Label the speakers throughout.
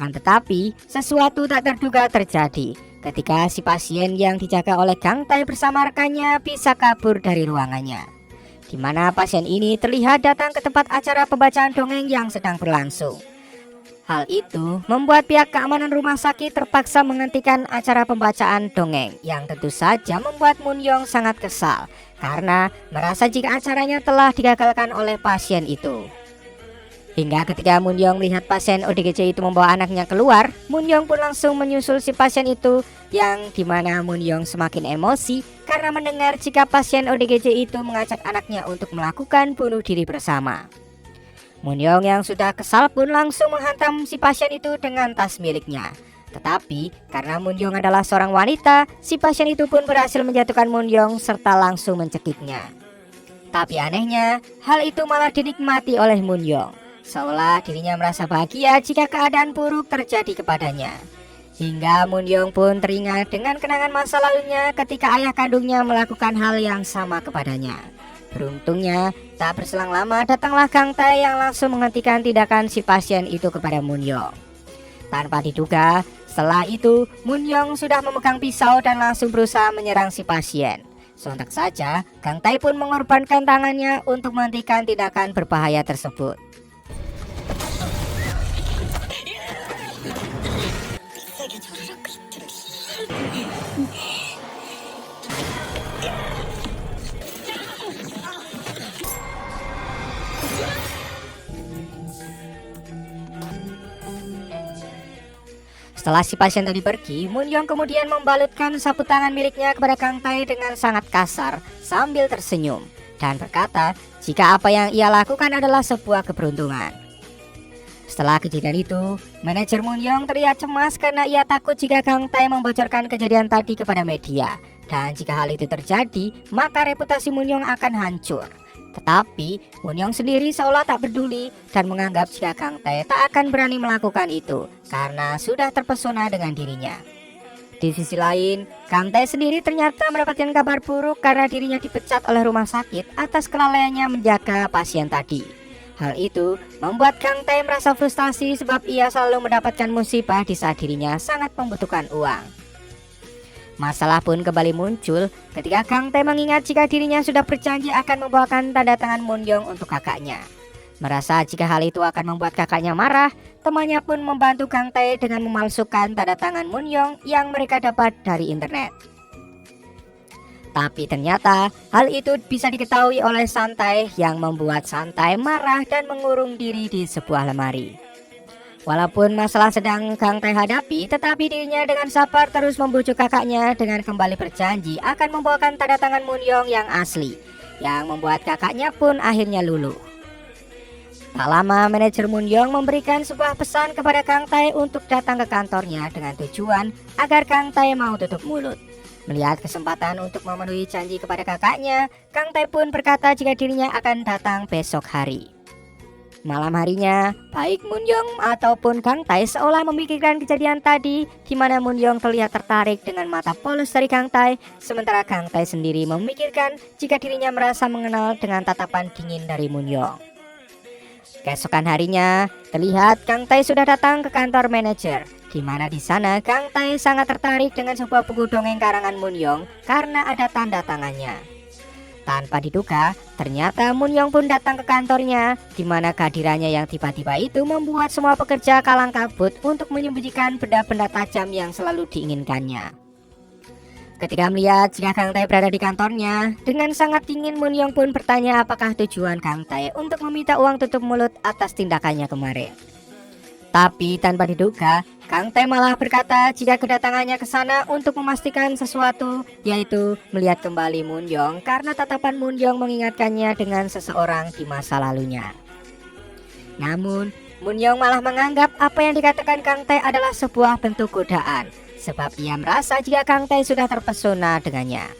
Speaker 1: Akan tetapi, sesuatu tak terduga terjadi ketika si pasien yang dijaga oleh Kang Tae bersama rekannya bisa kabur dari ruangannya, di mana pasien ini terlihat datang ke tempat acara pembacaan dongeng yang sedang berlangsung. Hal itu membuat pihak keamanan rumah sakit terpaksa menghentikan acara pembacaan dongeng, yang tentu saja membuat Moon Young sangat kesal karena merasa jika acaranya telah digagalkan oleh pasien itu. Hingga ketika Moon Young melihat pasien ODGJ itu membawa anaknya keluar, Moon Young pun langsung menyusul si pasien itu, yang dimana Moon Young semakin emosi karena mendengar jika pasien ODGJ itu mengajak anaknya untuk melakukan bunuh diri bersama. Moon Young yang sudah kesal pun langsung menghantam si pasien itu dengan tas miliknya. Tetapi karena Moon Young adalah seorang wanita, si pasien itu pun berhasil menjatuhkan Moon Young serta langsung mencekiknya. Tapi anehnya, hal itu malah dinikmati oleh Moon Young, seolah dirinya merasa bahagia jika keadaan buruk terjadi kepadanya. Hingga Moon Young pun teringat dengan kenangan masa lalunya ketika ayah kandungnya melakukan hal yang sama kepadanya. Beruntungnya, tak berselang lama datanglah Kang Tae yang langsung menghentikan tindakan si pasien itu kepada Moon Young. Tanpa diduga, setelah itu Moon Young sudah memegang pisau dan langsung berusaha menyerang si pasien. Sontak saja, Kang Tae pun mengorbankan tangannya untuk menghentikan tindakan berbahaya tersebut. Setelah si pasien tadi pergi, Moon Young kemudian membalutkan sapu tangan miliknya kepada Kang Tae dengan sangat kasar sambil tersenyum dan berkata jika apa yang ia lakukan adalah sebuah keberuntungan. Setelah kejadian itu, manajer Moon Young terlihat cemas karena ia takut jika Kang Tae membocorkan kejadian tadi kepada media, dan jika hal itu terjadi, maka reputasi Moon Young akan hancur. Tetapi Moon Young sendiri seolah tak peduli dan menganggap jika Kang Tae tak akan berani melakukan itu karena sudah terpesona dengan dirinya. Di sisi lain, Kang Tae sendiri ternyata mendapatkan kabar buruk karena dirinya dipecat oleh rumah sakit atas kelalaiannya menjaga pasien tadi. Hal itu membuat Kang Tae merasa frustasi sebab ia selalu mendapatkan musibah di saat dirinya sangat membutuhkan uang. Masalah pun kembali muncul ketika Kang Tae mengingat jika dirinya sudah berjanji akan membawakan tanda tangan Moon Young untuk kakaknya. Merasa jika hal itu akan membuat kakaknya marah, temannya pun membantu Kang Tae dengan memalsukan tanda tangan Moon Young yang mereka dapat dari internet. Tapi ternyata hal itu bisa diketahui oleh Santai, yang membuat Santai marah dan mengurung diri di sebuah lemari. Walaupun masalah sedang Kang Tae hadapi, tetapi dirinya dengan sabar terus membujuk kakaknya dengan kembali berjanji akan membawakan tanda tangan Moon Young yang asli, yang membuat kakaknya pun akhirnya luluh. Tak lama manajer Moon Young memberikan sebuah pesan kepada Kang Tae untuk datang ke kantornya dengan tujuan agar Kang Tae mau tutup mulut. Melihat kesempatan untuk memenuhi janji kepada kakaknya, Kang Tae pun berkata jika dirinya akan datang besok hari. Malam harinya, baik Moon Young ataupun Kang Tae seolah memikirkan kejadian tadi, di mana Moon Young terlihat tertarik dengan mata polos dari Kang Tae, sementara Kang Tae sendiri memikirkan jika dirinya merasa mengenal dengan tatapan dingin dari Moon Young. Keesokan harinya, terlihat Kang Tae sudah datang ke kantor manajer, di mana di sana Kang Tae sangat tertarik dengan sebuah buku dongeng karangan Moon Young karena ada tanda tangannya. Tanpa diduga, ternyata Moon Young pun datang ke kantornya, di mana kehadirannya yang tiba-tiba itu membuat semua pekerja kalang kabut untuk menyembunyikan benda-benda tajam yang selalu diinginkannya. Ketika melihat jika Kang Tae berada di kantornya, dengan sangat dingin Moon Young pun bertanya apakah tujuan Kang Tae untuk meminta uang tutup mulut atas tindakannya kemarin. Tapi tanpa diduga, Kang Tae malah berkata jika kedatangannya ke sana untuk memastikan sesuatu, yaitu melihat kembali Moon Young karena tatapan Moon Young mengingatkannya dengan seseorang di masa lalunya. Namun, Moon Young malah menganggap apa yang dikatakan Kang Tae adalah sebuah bentuk godaan, sebab ia merasa jika Kang Tae sudah terpesona dengannya.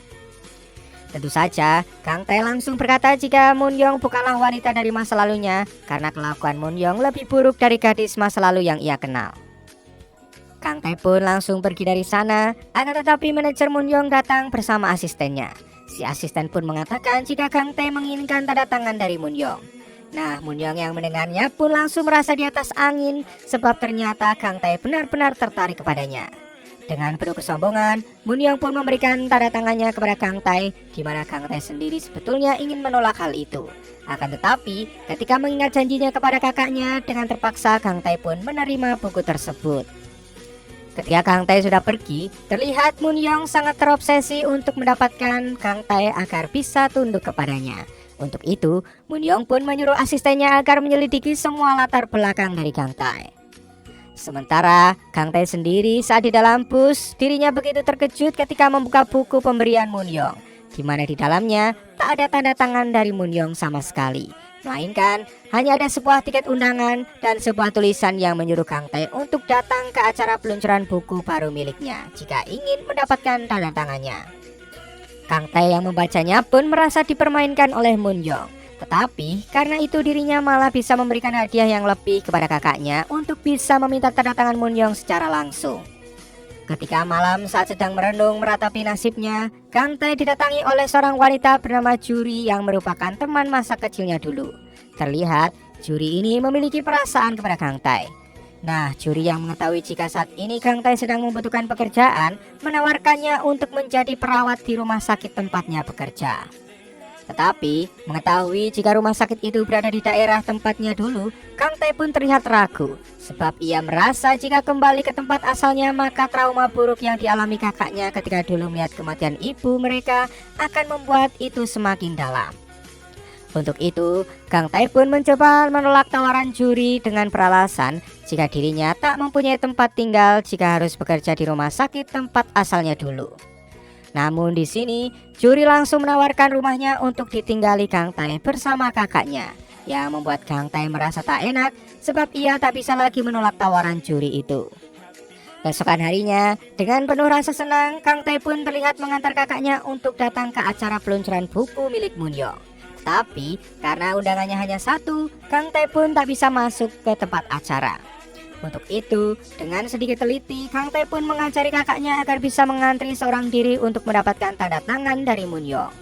Speaker 1: Tentu saja, Kang Tae langsung berkata jika Moon Young bukanlah wanita dari masa lalunya karena kelakuan Moon Young lebih buruk dari gadis masa lalu yang ia kenal. Kang Tae pun langsung pergi dari sana, akan tetapi manajer Moon Young datang bersama asistennya. Si asisten pun mengatakan jika Kang Tae menginginkan tanda tangan dari Moon Young. Nah, Munyong yang mendengarnya pun langsung merasa di atas angin sebab ternyata Kang Tai benar-benar tertarik kepadanya. Dengan penuh kesombongan, Munyong pun memberikan tanda tangannya kepada Kang Tai, di mana Kang Tai sendiri sebetulnya ingin menolak hal itu. Akan tetapi, ketika mengingat janjinya kepada kakaknya, dengan terpaksa Kang Tai pun menerima buku tersebut. Ketika Kang Tai sudah pergi, terlihat Munyong sangat terobsesi untuk mendapatkan Kang Tai agar bisa tunduk kepadanya. Untuk itu, Munyong pun menyuruh asistennya agar menyelidiki semua latar belakang dari Kang Tai. Sementara Kang Tai sendiri saat di dalam bus, dirinya begitu terkejut ketika membuka buku pemberian Munyong, di mana di dalamnya tak ada tanda tangan dari Munyong sama sekali, melainkan hanya ada sebuah tiket undangan dan sebuah tulisan yang menyuruh Kang Tai untuk datang ke acara peluncuran buku baru miliknya jika ingin mendapatkan tanda tangannya. Kang Tai yang membacanya pun merasa dipermainkan oleh Munyong. Tetapi karena itu dirinya malah bisa memberikan hadiah yang lebih kepada kakaknya untuk bisa meminta tanda tangan Munyong secara langsung. Ketika malam saat sedang merenung meratapi nasibnya, Kang Tai didatangi oleh seorang wanita bernama Juri yang merupakan teman masa kecilnya dulu. Terlihat Juri ini memiliki perasaan kepada Kang Tai. Nah, Juri yang mengetahui jika saat ini Kang Tai sedang membutuhkan pekerjaan, menawarkannya untuk menjadi perawat di rumah sakit tempatnya bekerja. Tetapi, mengetahui jika rumah sakit itu berada di daerah tempatnya dulu, Kang Tai pun terlihat ragu, sebab ia merasa jika kembali ke tempat asalnya maka trauma buruk yang dialami kakaknya ketika dulu melihat kematian ibu mereka akan membuat itu semakin dalam. Untuk itu, Kang Tai pun mencoba menolak tawaran Juri dengan beralasan jika dirinya tak mempunyai tempat tinggal jika harus bekerja di rumah sakit tempat asalnya dulu. Namun di sini, Juri langsung menawarkan rumahnya untuk ditinggali Kang Tai bersama kakaknya, yang membuat Kang Tai merasa tak enak sebab ia tak bisa lagi menolak tawaran Juri itu. Keesokan harinya, dengan penuh rasa senang, Kang Tai pun terlihat mengantar kakaknya untuk datang ke acara peluncuran buku milik Munyong. Tapi karena undangannya hanya satu, Kang Tai pun tak bisa masuk ke tempat acara. Untuk itu, dengan sedikit teliti, Kang Tai pun mengajari kakaknya agar bisa mengantri seorang diri untuk mendapatkan tanda tangan dari Munyong.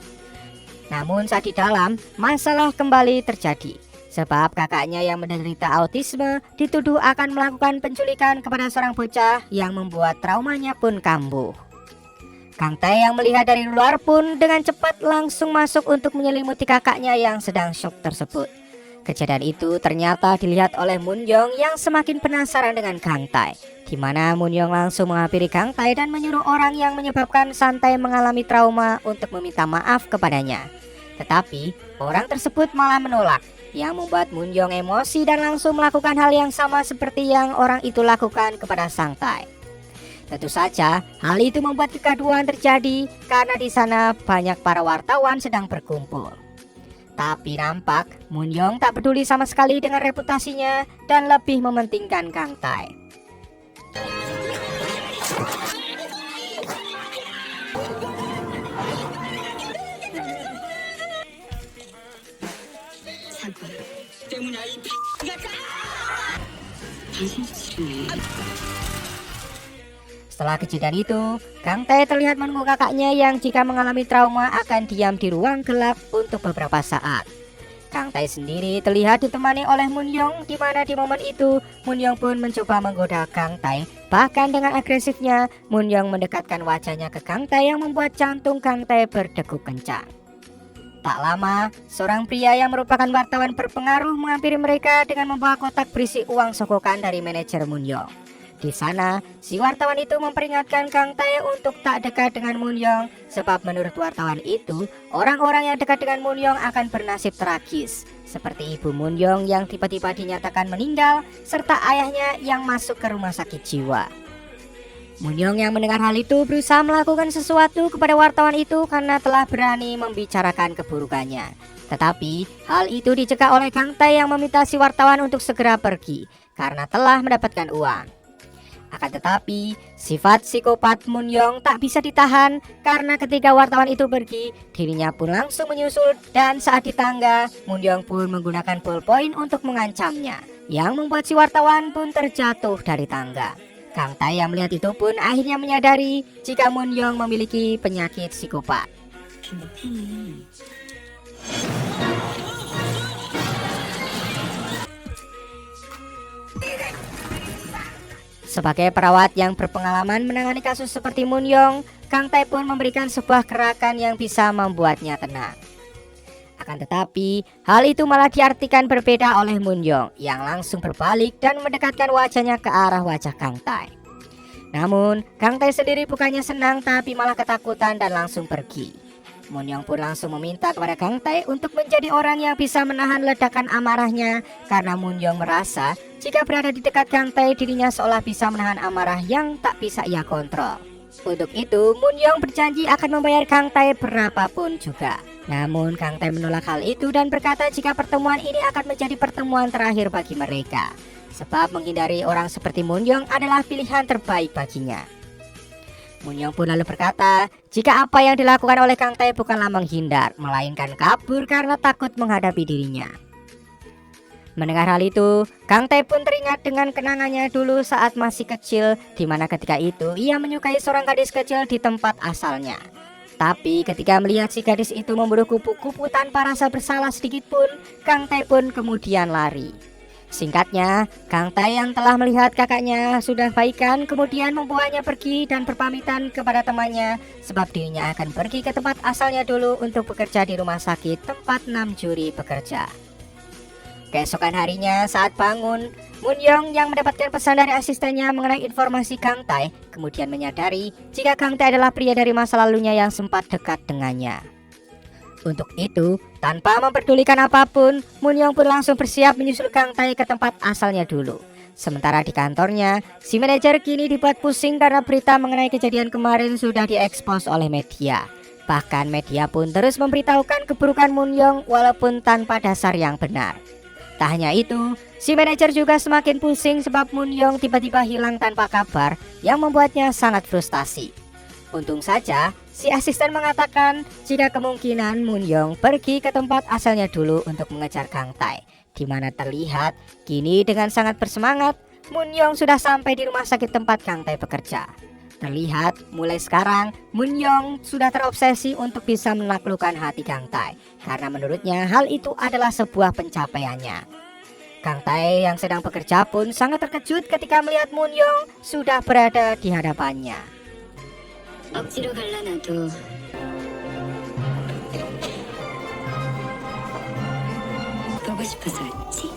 Speaker 1: Namun saat di dalam, masalah kembali terjadi. Sebab kakaknya yang menderita autisme dituduh akan melakukan penculikan kepada seorang bocah yang membuat traumanya pun kambuh. Kang Tai yang melihat dari luar pun dengan cepat langsung masuk untuk menyelimuti kakaknya yang sedang syok tersebut. Kejadian itu ternyata dilihat oleh Munyong yang semakin penasaran dengan Kang Tai, di mana Munyong langsung menghampiri Kang Tai dan menyuruh orang yang menyebabkan Santai mengalami trauma untuk meminta maaf kepadanya. Tetapi orang tersebut malah menolak, yang membuat Munyong emosi dan langsung melakukan hal yang sama seperti yang orang itu lakukan kepada Santai. Tentu saja hal itu membuat kegaduhan terjadi karena di sana banyak para wartawan sedang berkumpul. Tapi nampak Munyong tak peduli sama sekali dengan reputasinya dan lebih mementingkan Kang Tai. Setelah kejadian itu, Kang Tai terlihat menunggu kakaknya yang jika mengalami trauma akan diam di ruang gelap untuk beberapa saat. Kang Tai sendiri terlihat ditemani oleh Munyong, di mana di momen itu Munyong pun mencoba menggoda Kang Tai. Bahkan dengan agresifnya, Munyong mendekatkan wajahnya ke Kang Tai yang membuat jantung Kang Tai berdegup kencang. Tak lama, seorang pria yang merupakan wartawan berpengaruh menghampiri mereka dengan membawa kotak berisi uang sogokan dari manajer Munyong. Di sana, si wartawan itu memperingatkan Kang Tai untuk tak dekat dengan Munyong, sebab menurut wartawan itu, orang-orang yang dekat dengan Munyong akan bernasib tragis, seperti ibu Munyong yang tiba-tiba dinyatakan meninggal, serta ayahnya yang masuk ke rumah sakit jiwa. Munyong yang mendengar hal itu berusaha melakukan sesuatu kepada wartawan itu karena telah berani membicarakan keburukannya. Tetapi hal itu dicegah oleh Kang Tai yang meminta si wartawan untuk segera pergi karena telah mendapatkan uang. Akan tetapi, sifat psikopat Munyong tak bisa ditahan karena ketika wartawan itu pergi, dirinya pun langsung menyusul dan saat di tangga, Munyong pun menggunakan ballpoint untuk mengancamnya, yang membuat si wartawan pun terjatuh dari tangga. Kang Tai yang melihat itu pun akhirnya menyadari jika Munyong memiliki penyakit psikopat. Sebagai perawat yang berpengalaman menangani kasus seperti Moon Young, Kang Tae pun memberikan sebuah gerakan yang bisa membuatnya tenang. Akan tetapi, hal itu malah diartikan berbeda oleh Moon Young yang langsung berbalik dan mendekatkan wajahnya ke arah wajah Kang Tae. Namun, Kang Tae sendiri bukannya senang tapi malah ketakutan dan langsung pergi. Moon Young pun langsung meminta kepada Kang Tae untuk menjadi orang yang bisa menahan ledakan amarahnya karena Moon Young merasa jika berada di dekat Kang Tae dirinya seolah bisa menahan amarah yang tak bisa ia kontrol. Untuk itu, Moon Young berjanji akan membayar Kang Tae berapapun juga. Namun Kang Tae menolak hal itu dan berkata jika pertemuan ini akan menjadi pertemuan terakhir bagi mereka, sebab menghindari orang seperti Moon Young adalah pilihan terbaik baginya. Moon Young pun lalu berkata jika apa yang dilakukan oleh Kang Tae bukanlah menghindar, melainkan kabur karena takut menghadapi dirinya. Mendengar hal itu, Kang Tae pun teringat dengan kenangannya dulu saat masih kecil, di mana ketika itu ia menyukai seorang gadis kecil di tempat asalnya. Tapi ketika melihat si gadis itu memburu kupu-kupu tanpa rasa bersalah sedikit pun, Kang Tae pun kemudian lari. Singkatnya, Kang Tae yang telah melihat kakaknya sudah baikan kemudian membawanya pergi dan berpamitan kepada temannya sebab dirinya akan pergi ke tempat asalnya dulu untuk bekerja di rumah sakit tempat Nam Juri bekerja. Keesokan harinya saat bangun, Moon Young yang mendapatkan pesan dari asistennya mengenai informasi Kang Tae kemudian menyadari jika Kang Tae adalah pria dari masa lalunya yang sempat dekat dengannya. Untuk itu, tanpa memperdulikan apapun, Moon Young pun langsung bersiap menyusul Kang Tae ke tempat asalnya dulu. Sementara di kantornya, si manajer kini dibuat pusing karena berita mengenai kejadian kemarin sudah diekspos oleh media. Bahkan media pun terus memberitahukan keburukan Moon Young walaupun tanpa dasar yang benar. Tak hanya itu, si manajer juga semakin pusing sebab Moon Young tiba-tiba hilang tanpa kabar yang membuatnya sangat frustasi. Untung saja, si asisten mengatakan jika kemungkinan Moon Young pergi ke tempat asalnya dulu untuk mengejar Kang Tae, di mana terlihat kini dengan sangat bersemangat, Moon Young sudah sampai di rumah sakit tempat Kang Tae bekerja. Terlihat mulai sekarang Moon Young sudah terobsesi untuk bisa menaklukkan hati Kang Tae karena menurutnya hal itu adalah sebuah pencapaiannya. Kang Tae yang sedang bekerja pun sangat terkejut ketika melihat Moon Young sudah berada di hadapannya. 억지로 갈라놔도 보고 싶어서 왔지.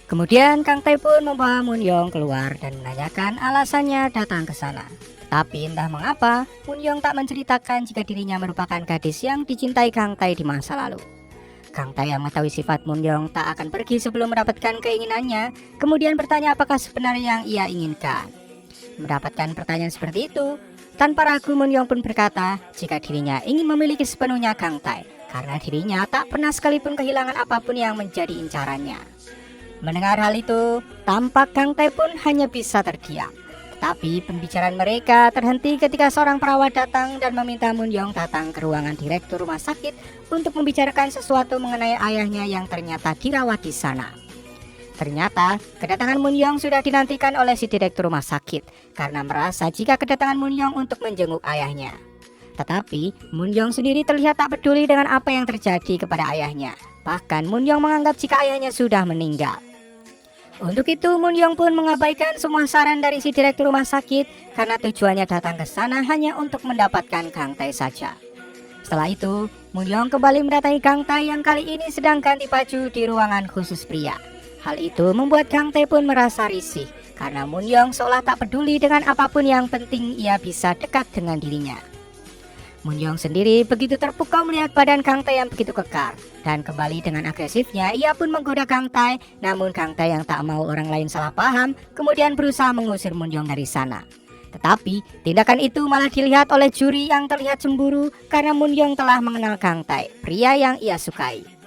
Speaker 1: Kemudian Kang Tae pun membawa Moon Young keluar dan menanyakan alasannya datang ke sana. Tapi entah mengapa, Moon Young tak menceritakan jika dirinya merupakan gadis yang dicintai Kang Tae di masa lalu. Kang Tae yang mengetahui sifat Moon Young tak akan pergi sebelum mendapatkan keinginannya, kemudian bertanya apakah sebenarnya yang ia inginkan. Mendapatkan pertanyaan seperti itu, tanpa ragu Moon Young pun berkata jika dirinya ingin memiliki sepenuhnya Kang Tae, karena dirinya tak pernah sekalipun kehilangan apapun yang menjadi incarannya. Mendengar hal itu, tampak Kang Tae pun hanya bisa terdiam. Tetapi pembicaraan mereka terhenti ketika seorang perawat datang dan meminta Moon Young datang ke ruangan direktur rumah sakit untuk membicarakan sesuatu mengenai ayahnya yang ternyata dirawat di sana. Ternyata kedatangan Moon Young sudah dinantikan oleh si direktur rumah sakit karena merasa jika kedatangan Moon Young untuk menjenguk ayahnya. Tetapi Moon Young sendiri terlihat tak peduli dengan apa yang terjadi kepada ayahnya. Bahkan Moon Young menganggap jika ayahnya sudah meninggal. Untuk itu Moon Young pun mengabaikan semua saran dari si direktur rumah sakit karena tujuannya datang ke sana hanya untuk mendapatkan Kang Tae saja. Setelah itu, Moon Young kembali mendatangi Kang Tae yang kali ini sedang ganti baju di ruangan khusus pria. Hal itu membuat Kang Tae pun merasa risih karena Moon Young seolah tak peduli dengan apapun yang penting ia bisa dekat dengan dirinya. Moon Young sendiri begitu terpukau melihat badan Kang Tae yang begitu kekar dan kembali dengan agresifnya ia pun menggoda Kang Tae, namun Kang Tae yang tak mau orang lain salah paham kemudian berusaha mengusir Moon Young dari sana. Tetapi tindakan itu malah dilihat oleh juri yang terlihat cemburu karena Moon Young telah mengenal Kang Tae, pria yang ia sukai.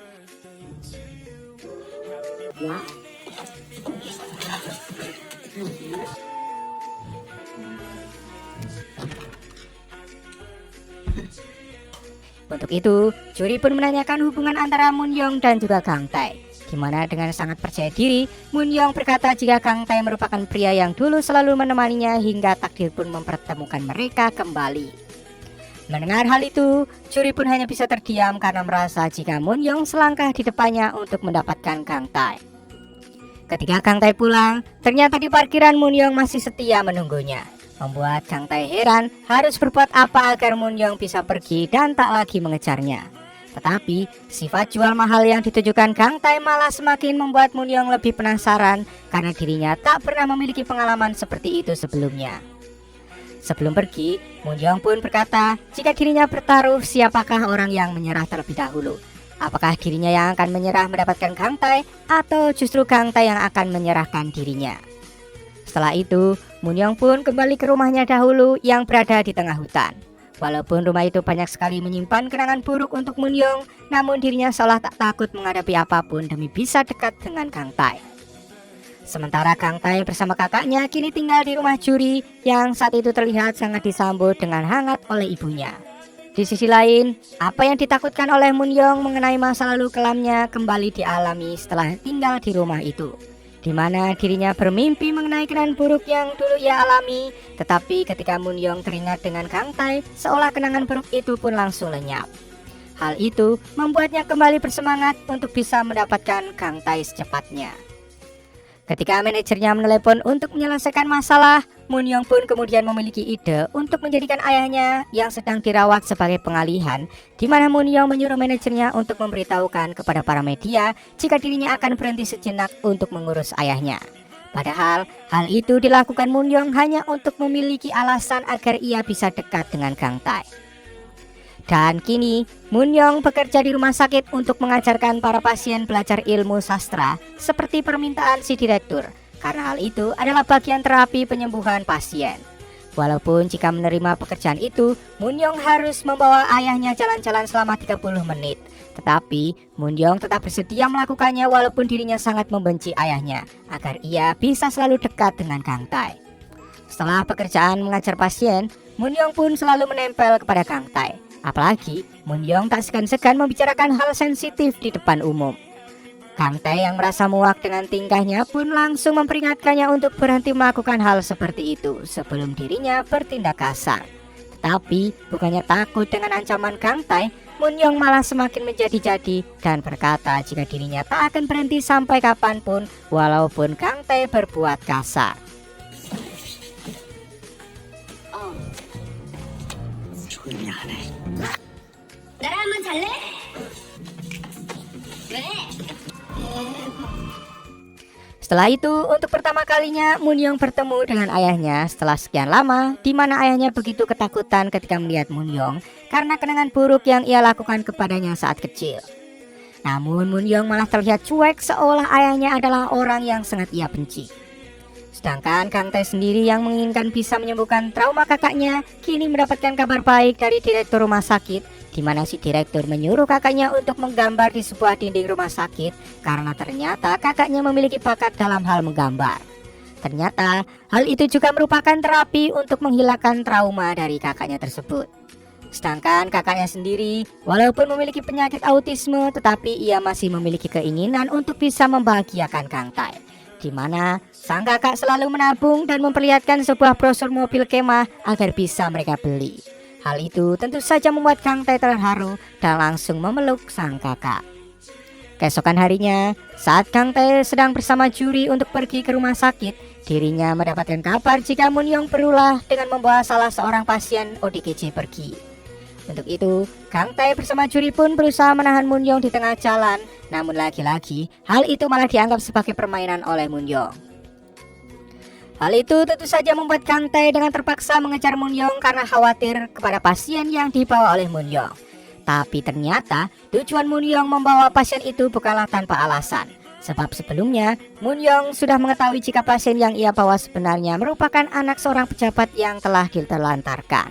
Speaker 1: Untuk itu, juri pun menanyakan hubungan antara Moon Young dan juga Kang Tae, di mana dengan sangat percaya diri, Moon Young berkata jika Kang Tae merupakan pria yang dulu selalu menemaninya hingga takdir pun mempertemukan mereka kembali. Mendengar hal itu, juri pun hanya bisa terdiam karena merasa jika Moon Young selangkah di depannya untuk mendapatkan Kang Tae. Ketika Kang Tai pulang, ternyata di parkiran Moon Young masih setia menunggunya. Membuat Kang Tai heran harus berbuat apa agar Moon Young bisa pergi dan tak lagi mengejarnya. Tetapi sifat jual mahal yang ditujukan Kang Tai malah semakin membuat Moon Young lebih penasaran karena dirinya tak pernah memiliki pengalaman seperti itu sebelumnya. Sebelum pergi, Moon Young pun berkata jika dirinya bertaruh siapakah orang yang menyerah terlebih dahulu. Apakah dirinya yang akan menyerah mendapatkan Kang Tai atau justru Kang Tai yang akan menyerahkan dirinya. Setelah itu, Moon Young pun kembali ke rumahnya dahulu yang berada di tengah hutan. Walaupun rumah itu banyak sekali menyimpan kenangan buruk untuk Moon Young, namun dirinya seolah tak takut menghadapi apapun demi bisa dekat dengan Kang Tai. Sementara Kang Tai bersama kakaknya kini tinggal di rumah Juri yang saat itu terlihat sangat disambut dengan hangat oleh ibunya. Di sisi lain, apa yang ditakutkan oleh Moon Young mengenai masa lalu kelamnya kembali dialami setelah tinggal di rumah itu, di mana dirinya bermimpi mengenai kenangan buruk yang dulu ia alami. Tetapi ketika Moon Young teringat dengan Kang Tai, seolah kenangan buruk itu pun langsung lenyap. Hal itu membuatnya kembali bersemangat untuk bisa mendapatkan Kang Tai secepatnya. Ketika manajernya menelepon untuk menyelesaikan masalah, Moon Young pun kemudian memiliki ide untuk menjadikan ayahnya yang sedang dirawat sebagai pengalihan, di mana Moon Young menyuruh manajernya untuk memberitahukan kepada para media jika dirinya akan berhenti sejenak untuk mengurus ayahnya. Padahal hal itu dilakukan Moon Young hanya untuk memiliki alasan agar ia bisa dekat dengan Kang Tai. Dan kini Moon Young bekerja di rumah sakit untuk mengajarkan para pasien belajar ilmu sastra seperti permintaan si direktur, karena hal itu adalah bagian terapi penyembuhan pasien. Walaupun jika menerima pekerjaan itu, Moon Young harus membawa ayahnya jalan-jalan selama 30 menit. Tetapi Moon Young tetap bersedia melakukannya walaupun dirinya sangat membenci ayahnya, agar ia bisa selalu dekat dengan Kang Tai. Setelah pekerjaan mengajar pasien, Moon Young pun selalu menempel kepada Kang Tai. Apalagi Moon Young tak segan-segan membicarakan hal sensitif di depan umum. Kang Tai yang merasa muak dengan tingkahnya pun langsung memperingatkannya untuk berhenti melakukan hal seperti itu sebelum dirinya bertindak kasar. Tetapi bukannya takut dengan ancaman Kang Tai, Moon Young malah semakin menjadi-jadi dan berkata jika dirinya tak akan berhenti sampai kapanpun walaupun Kang Tai berbuat kasar.
Speaker 2: 나랑 잘래? 왜?
Speaker 1: Setelah itu, untuk pertama kalinya Moon Young bertemu dengan ayahnya setelah sekian lama, di mana ayahnya begitu ketakutan ketika melihat Moon Young karena kenangan buruk yang ia lakukan kepadanya saat kecil. Namun Moon Young malah terlihat cuek seolah ayahnya adalah orang yang sangat ia benci. Sedangkan Kang Tai sendiri yang menginginkan bisa menyembuhkan trauma kakaknya, kini mendapatkan kabar baik dari direktur rumah sakit, di mana si direktur menyuruh kakaknya untuk menggambar di sebuah dinding rumah sakit karena ternyata kakaknya memiliki bakat dalam hal menggambar. Ternyata hal itu juga merupakan terapi untuk menghilangkan trauma dari kakaknya tersebut. Sedangkan kakaknya sendiri walaupun memiliki penyakit autisme, tetapi ia masih memiliki keinginan untuk bisa membahagiakan Kang Tai, di mana sang kakak selalu menabung dan memperlihatkan sebuah brosur mobil kemah agar bisa mereka beli. Hal itu tentu saja membuat Kang Tai terharu dan langsung memeluk sang kakak. Keesokan harinya, saat Kang Tai sedang bersama Juri untuk pergi ke rumah sakit, dirinya mendapatkan kabar jika Moon Young berulah dengan membawa salah seorang pasien ODGJ pergi. Untuk itu, Kang Tai bersama Juri pun berusaha menahan Moon Young di tengah jalan, namun lagi-lagi hal itu malah dianggap sebagai permainan oleh Moon Young. Hal itu tentu saja membuat Kang Tai dengan terpaksa mengejar Moon Young karena khawatir kepada pasien yang dibawa oleh Moon Young. Tapi ternyata tujuan Moon Young membawa pasien itu bukanlah tanpa alasan. Sebab sebelumnya Moon Young sudah mengetahui jika pasien yang ia bawa sebenarnya merupakan anak seorang pejabat yang telah ditelantarkan.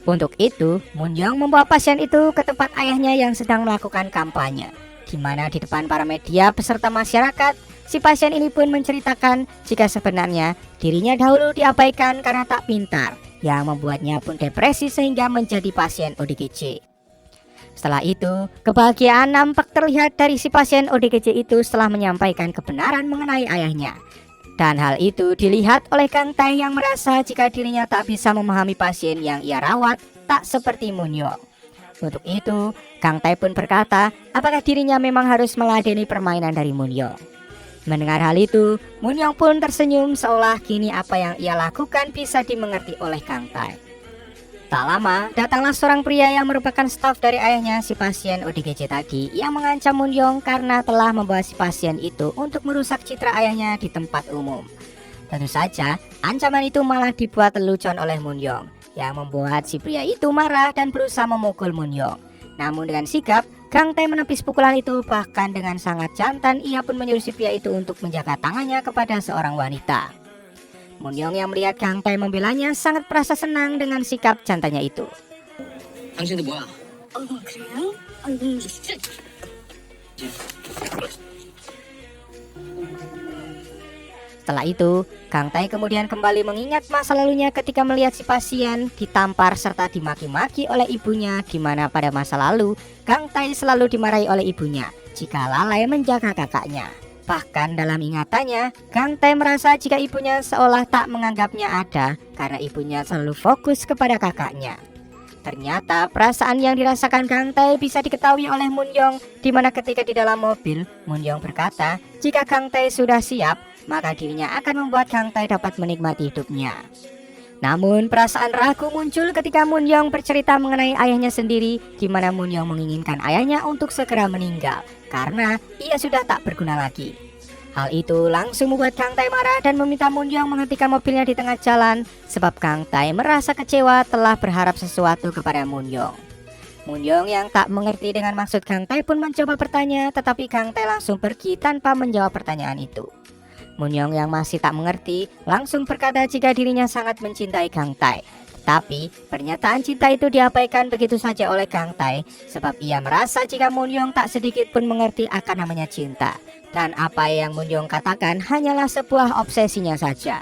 Speaker 1: Untuk itu, Moon Young membawa pasien itu ke tempat ayahnya yang sedang melakukan kampanye, di mana di depan para media beserta masyarakat, si pasien ini pun menceritakan jika sebenarnya dirinya dahulu diabaikan karena tak pintar, yang membuatnya pun depresi sehingga menjadi pasien ODGJ. Setelah itu, kebahagiaan nampak terlihat dari si pasien ODGJ itu setelah menyampaikan kebenaran mengenai ayahnya. Dan hal itu dilihat oleh Kang Tai yang merasa jika dirinya tak bisa memahami pasien yang ia rawat tak seperti Moon Young. Untuk itu, Kang Tai pun berkata apakah dirinya memang harus meladeni permainan dari Moon Young. Mendengar hal itu, Munyong pun tersenyum seolah kini apa yang ia lakukan bisa dimengerti oleh Kang Tai. Tak lama, datanglah seorang pria yang merupakan staf dari ayahnya si pasien ODGJ tadi yang mengancam Munyong karena telah membawa si pasien itu untuk merusak citra ayahnya di tempat umum. Tentu saja, ancaman itu malah dibuat lelucon oleh Munyong yang membuat si pria itu marah dan berusaha memukul Munyong. Namun dengan sigap, Kang Tai menepis pukulan itu, bahkan dengan sangat jantan ia pun menyuruh si pria itu untuk menjaga tangannya kepada seorang wanita. Munyong yang melihat Kang Tai membelanya sangat merasa senang dengan sikap jantannya itu.
Speaker 3: 당신도 뭐야?
Speaker 2: 그래요? 진짜.
Speaker 1: Setelah itu, Kang Tai kemudian kembali mengingat masa lalunya ketika melihat si pasien ditampar serta dimaki-maki oleh ibunya, di mana pada masa lalu Kang Tai selalu dimarahi oleh ibunya jika lalai menjaga kakaknya. Bahkan dalam ingatannya, Kang Tai merasa jika ibunya seolah tak menganggapnya ada karena ibunya selalu fokus kepada kakaknya. Ternyata perasaan yang dirasakan Kang Tai bisa diketahui oleh Munyong, di mana ketika di dalam mobil, Munyong berkata jika Kang Tai sudah siap, maka dirinya akan membuat Kang Tai dapat menikmati hidupnya. Namun perasaan ragu muncul ketika Munyong bercerita mengenai ayahnya sendiri, di mana Munyong menginginkan ayahnya untuk segera meninggal karena ia sudah tak berguna lagi. Hal itu langsung membuat Kang Tai marah dan meminta Munyong menghentikan mobilnya di tengah jalan, sebab Kang Tai merasa kecewa telah berharap sesuatu kepada Munyong. Munyong yang tak mengerti dengan maksud Kang Tai pun mencoba bertanya, tetapi Kang Tai langsung pergi tanpa menjawab pertanyaan itu. Munyong yang masih tak mengerti langsung berkata jika dirinya sangat mencintai Kang Tai. Tapi pernyataan cinta itu diabaikan begitu saja oleh Kang Tai, sebab ia merasa jika Munyong tak sedikit pun mengerti akan namanya cinta. Dan apa yang Munyong katakan hanyalah sebuah obsesinya saja.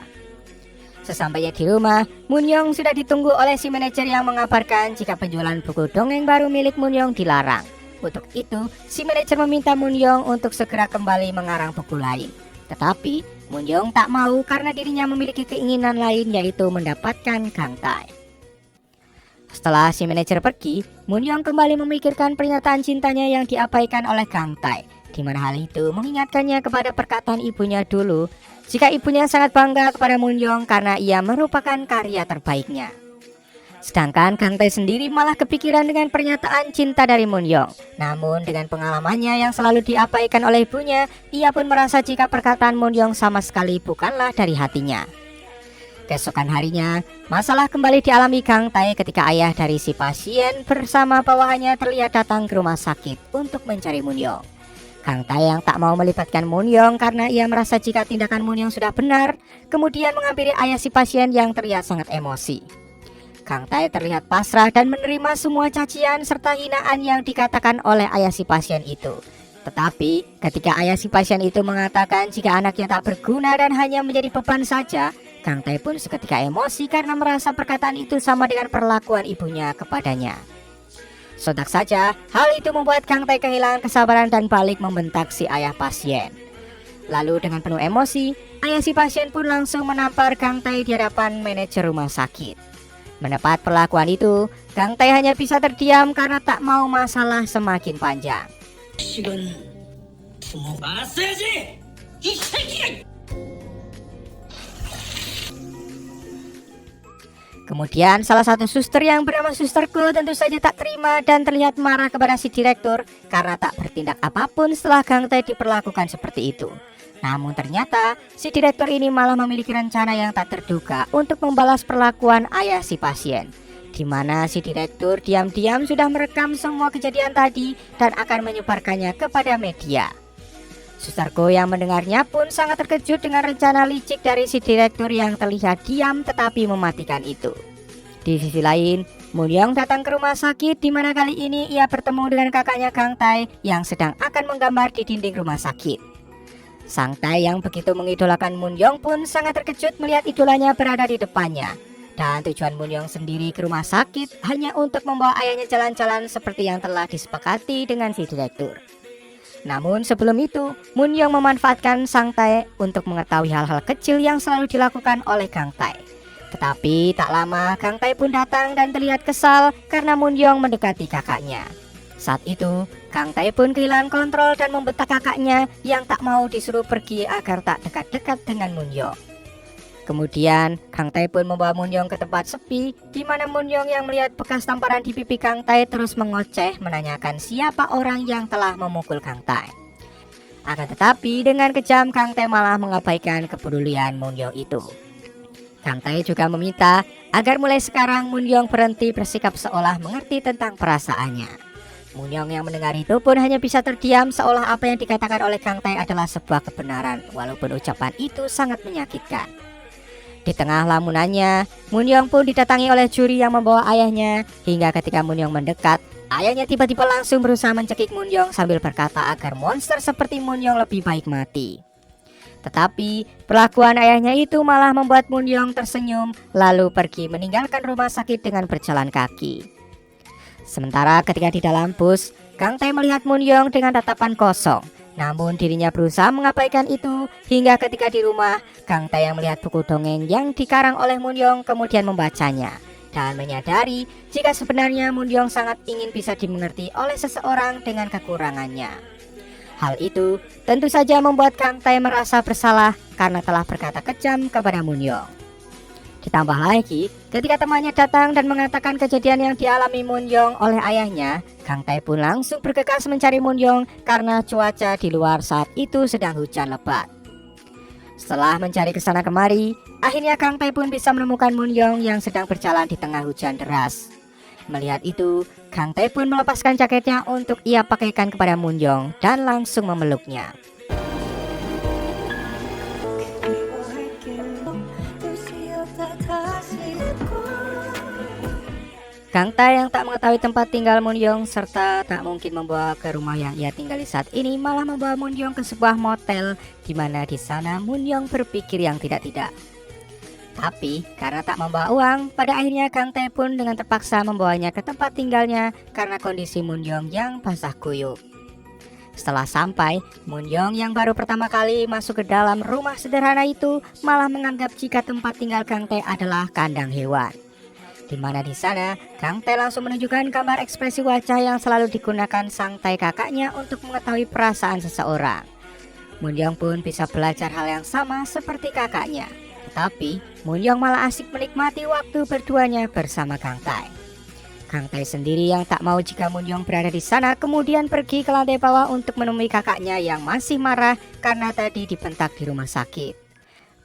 Speaker 1: Sesampainya di rumah, Munyong sudah ditunggu oleh si manajer yang mengabarkan jika penjualan buku dongeng baru milik Munyong dilarang. Untuk itu, si manajer meminta Munyong untuk segera kembali mengarang buku lain. Tetapi Munyong tak mau karena dirinya memiliki keinginan lain, yaitu mendapatkan Kang Tai. Setelah si manajer pergi, Munyong kembali memikirkan pernyataan cintanya yang diabaikan oleh Kang Tai, di mana hal itu mengingatkannya kepada perkataan ibunya dulu jika ibunya sangat bangga kepada Munyong karena ia merupakan karya terbaiknya. Sedangkan Kang Tai sendiri malah kepikiran dengan pernyataan cinta dari Munyong. Namun dengan pengalamannya yang selalu diabaikan oleh ibunya, ia pun merasa jika perkataan Munyong sama sekali bukanlah dari hatinya. Keesokan harinya, masalah kembali dialami Kang Tai ketika ayah dari si pasien bersama bawahannya terlihat datang ke rumah sakit untuk mencari Munyong. Kang Tai yang tak mau melibatkan Munyong karena ia merasa jika tindakan Munyong sudah benar, kemudian menghampiri ayah si pasien yang terlihat sangat emosi. Kang Tai terlihat pasrah dan menerima semua cacian serta hinaan yang dikatakan oleh ayah si pasien itu. Tetapi ketika ayah si pasien itu mengatakan jika anaknya tak berguna dan hanya menjadi beban saja, Kang Tai pun seketika emosi karena merasa perkataan itu sama dengan perlakuan ibunya kepadanya. Sontak saja, hal itu membuat Kang Tai kehilangan kesabaran dan balik membentak si ayah pasien. Lalu dengan penuh emosi, ayah si pasien pun langsung menampar Kang Tai di hadapan manajer rumah sakit. Mendapat perlakuan itu, Kang Tai hanya bisa terdiam karena tak mau masalah semakin panjang.
Speaker 3: 식은 부모 알았어야지! 이 새끼야!
Speaker 1: Kemudian salah satu suster yang bernama Susterku tentu saja tak terima dan terlihat marah kepada si direktur karena tak bertindak apapun setelah Kang Tai diperlakukan seperti itu. Namun ternyata si direktur ini malah memiliki rencana yang tak terduga untuk membalas perlakuan ayah si pasien, di mana si direktur diam-diam sudah merekam semua kejadian tadi dan akan menyebarkannya kepada media. Susterku yang mendengarnya pun sangat terkejut dengan rencana licik dari si direktur yang terlihat diam tetapi mematikan itu. Di sisi lain, Munyong datang ke rumah sakit di mana kali ini ia bertemu dengan kakaknya Kang Tai yang sedang akan menggambar di dinding rumah sakit. Sang Tai yang begitu mengidolakan Munyong pun sangat terkejut melihat idolanya berada di depannya. Dan tujuan Munyong sendiri ke rumah sakit hanya untuk membawa ayahnya jalan-jalan seperti yang telah disepakati dengan si direktur. Namun sebelum itu, Munyong memanfaatkan Sang Tai untuk mengetahui hal-hal kecil yang selalu dilakukan oleh Kang Tai. Tetapi tak lama Kang Tai pun datang dan terlihat kesal karena Munyong mendekati kakaknya. Saat itu, Kang Tae pun kehilangan kontrol dan membentak kakaknya yang tak mau disuruh pergi agar tak dekat-dekat dengan Munyong. Kemudian, Kang Tae pun membawa Munyong ke tempat sepi, di mana Munyong yang melihat bekas tamparan di pipi Kang Tae terus mengoceh menanyakan siapa orang yang telah memukul Kang Tae. Akan tetapi, dengan kejam Kang Tae malah mengabaikan kepedulian Munyong itu. Kang Tae juga meminta agar mulai sekarang Munyong berhenti bersikap seolah mengerti tentang perasaannya. Munyong yang mendengar itu pun hanya bisa terdiam seolah apa yang dikatakan oleh Kang Tae adalah sebuah kebenaran, walaupun ucapan itu sangat menyakitkan. Di tengah lamunannya, Munyong pun didatangi oleh juri yang membawa ayahnya, hingga ketika Munyong mendekat, ayahnya tiba-tiba langsung berusaha mencekik Munyong sambil berkata agar monster seperti Munyong lebih baik mati. Tetapi perlakuan ayahnya itu malah membuat Munyong tersenyum lalu pergi meninggalkan rumah sakit dengan berjalan kaki. Sementara ketika di dalam bus, Kang Tae melihat Munyong dengan tatapan kosong. Namun dirinya berusaha mengabaikan itu hingga ketika di rumah, Kang Tae yang melihat buku dongeng yang dikarang oleh Munyong kemudian membacanya dan menyadari jika sebenarnya Munyong sangat ingin bisa dimengerti oleh seseorang dengan kekurangannya. Hal itu tentu saja membuat Kang Tae merasa bersalah karena telah berkata kejam kepada Munyong. Ditambah lagi, ketika temannya datang dan mengatakan kejadian yang dialami Munyong oleh ayahnya, Kang Tae pun langsung bergegas mencari Munyong karena cuaca di luar saat itu sedang hujan lebat. Setelah mencari kesana kemari, akhirnya Kang Tae pun bisa menemukan Munyong yang sedang berjalan di tengah hujan deras. Melihat itu, Kang Tae pun melepaskan jaketnya untuk ia pakaikan kepada Munyong dan langsung memeluknya. Kang Tae yang tak mengetahui tempat tinggal Munyong serta tak mungkin membawa ke rumah yang ia tinggali saat ini malah membawa Munyong ke sebuah motel di mana di sana Munyong berpikir yang tidak-tidak. Tapi karena tak membawa uang, pada akhirnya Kang Tae pun dengan terpaksa membawanya ke tempat tinggalnya karena kondisi Munyong yang basah kuyup. Setelah sampai, Munyong yang baru pertama kali masuk ke dalam rumah sederhana itu malah menganggap jika tempat tinggal Kang Tae adalah kandang hewan. Di mana di sana, Kang Tae langsung menunjukkan gambar ekspresi wajah yang selalu digunakan sang Tae kakaknya untuk mengetahui perasaan seseorang. Munyong pun bisa belajar hal yang sama seperti kakaknya. Tetapi, Munyong malah asik menikmati waktu berduanya bersama Kang Tae. Kang Tae sendiri yang tak mau jika Munyong berada di sana kemudian pergi ke lantai bawah untuk menemui kakaknya yang masih marah karena tadi dibentak di rumah sakit.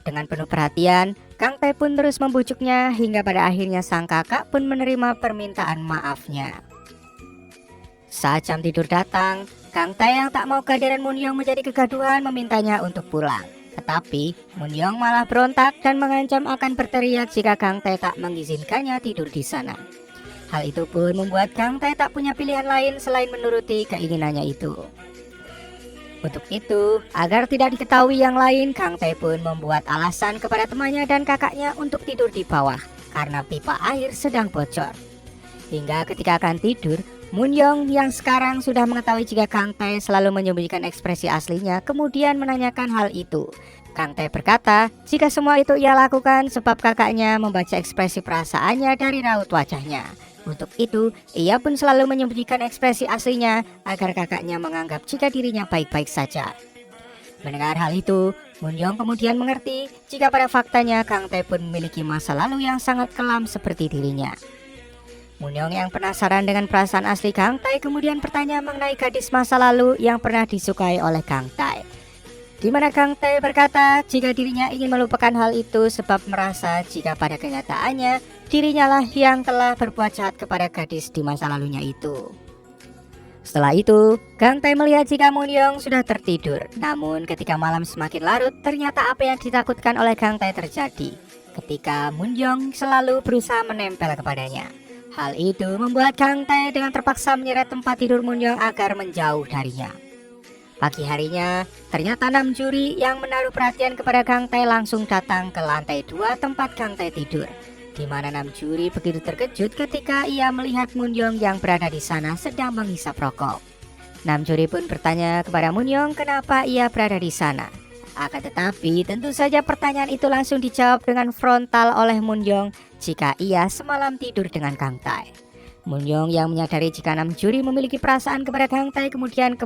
Speaker 1: Dengan penuh perhatian, Kang Tae pun terus membujuknya hingga pada akhirnya sang kakak pun menerima permintaan maafnya. Saat jam tidur datang, Kang Tae yang tak mau kehadiran Munyong menjadi kegaduhan memintanya untuk pulang. Tetapi Munyong malah berontak dan mengancam akan berteriak jika Kang Tae tak mengizinkannya tidur di sana. Hal itu pun membuat Kang Tae tak punya pilihan lain selain menuruti keinginannya itu. Untuk itu, agar tidak diketahui yang lain, Kang Tae pun membuat alasan kepada temannya dan kakaknya untuk tidur di bawah karena pipa air sedang bocor. Hingga ketika akan tidur, Munyong yang sekarang sudah mengetahui jika Kang Tae selalu menyembunyikan ekspresi aslinya kemudian menanyakan hal itu. Kang Tae berkata jika semua itu ia lakukan sebab kakaknya membaca ekspresi perasaannya dari raut wajahnya. Untuk itu, ia pun selalu menyembunyikan ekspresi aslinya agar kakaknya menganggap jika dirinya baik-baik saja. Mendengar hal itu, Munyong kemudian mengerti jika pada faktanya Kang Tae pun memiliki masa lalu yang sangat kelam seperti dirinya. Munyong yang penasaran dengan perasaan asli Kang Tae kemudian bertanya mengenai gadis masa lalu yang pernah disukai oleh Kang Tae. Di mana Kang Tae berkata jika dirinya ingin melupakan hal itu sebab merasa jika pada kenyataannya dirinya lah yang telah berbuat jahat kepada gadis di masa lalunya itu. Setelah itu, Kang Tae melihat jika Munyong sudah tertidur. Namun ketika malam semakin larut, ternyata apa yang ditakutkan oleh Kang Tae terjadi. Ketika Munyong selalu berusaha menempel kepadanya. Hal itu membuat Kang Tae dengan terpaksa menyeret tempat tidur Munyong agar menjauh darinya. Pagi harinya, ternyata 6 juri yang menaruh perhatian kepada Kang Tae langsung datang ke lantai 2 tempat Kang Tae tidur. Di mana 6 juri begitu terkejut ketika ia melihat Munyong yang berada di sana sedang menghisap rokok. 6 juri pun bertanya kepada Munyong kenapa ia berada di sana. Akan tetapi tentu saja pertanyaan itu langsung dijawab dengan frontal oleh Munyong jika ia semalam tidur dengan Kang Tae. Munyong yang menyadari jika Namjuri memiliki perasaan kepada Kang Tai kemudian